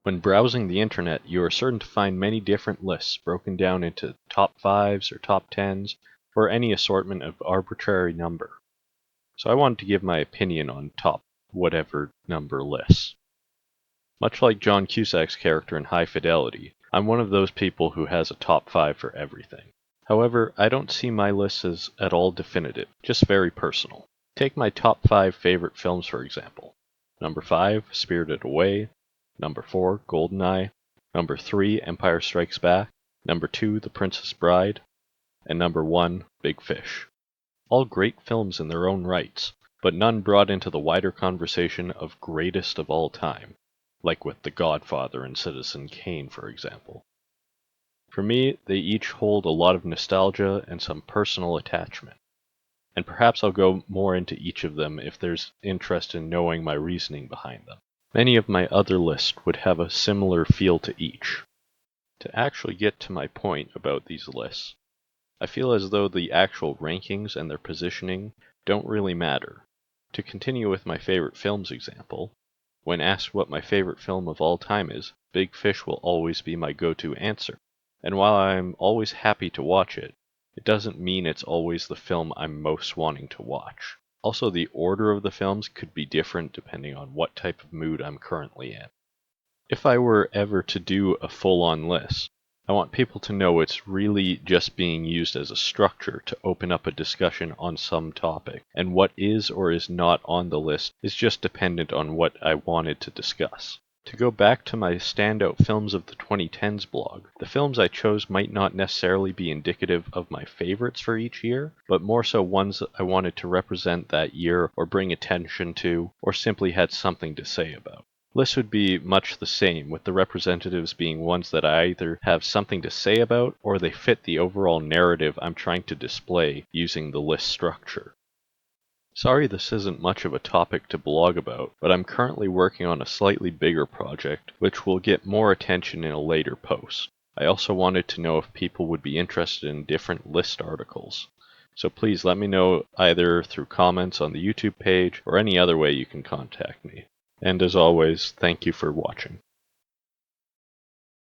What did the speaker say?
When browsing the internet, you are certain to find many different lists broken down into top 5s or top 10s or any assortment of arbitrary number. So I wanted to give my opinion on top whatever number lists. Much like John Cusack's character in High Fidelity, I'm one of those people who has a top 5 for everything. However, I don't see my lists as at all definitive, just very personal. Take my top 5 favorite films for example. Number 5, Spirited Away. Number 4, Goldeneye. Number 3, Empire Strikes Back. Number 2, The Princess Bride. And number 1, Big Fish. All great films in their own rights, but none brought into the wider conversation of greatest of all time, like with The Godfather and Citizen Kane, for example. For me, they each hold a lot of nostalgia and some personal attachment. And perhaps I'll go more into each of them if there's interest in knowing my reasoning behind them. Many of my other lists would have a similar feel to each. To actually get to my point about these lists, I feel as though the actual rankings and their positioning don't really matter. To continue with my favorite films example, when asked what my favorite film of all time is, Big Fish will always be my go-to answer. And while I'm always happy to watch it, it doesn't mean it's always the film I'm most wanting to watch. Also, the order of the films could be different depending on what type of mood I'm currently in. If I were ever to do a full-on list, I want people to know it's really just being used as a structure to open up a discussion on some topic, and what is or is not on the list is just dependent on what I wanted to discuss. To go back to my standout films of the 2010s blog, the films I chose might not necessarily be indicative of my favorites for each year, but more so ones I wanted to represent that year or bring attention to, or simply had something to say about. Lists would be much the same, with the representatives being ones that I either have something to say about, or they fit the overall narrative I'm trying to display using the list structure. Sorry this isn't much of a topic to blog about, but I'm currently working on a slightly bigger project, which will get more attention in a later post. I also wanted to know if people would be interested in different list articles. So please let me know either through comments on the YouTube page or any other way you can contact me. And as always, thank you for watching.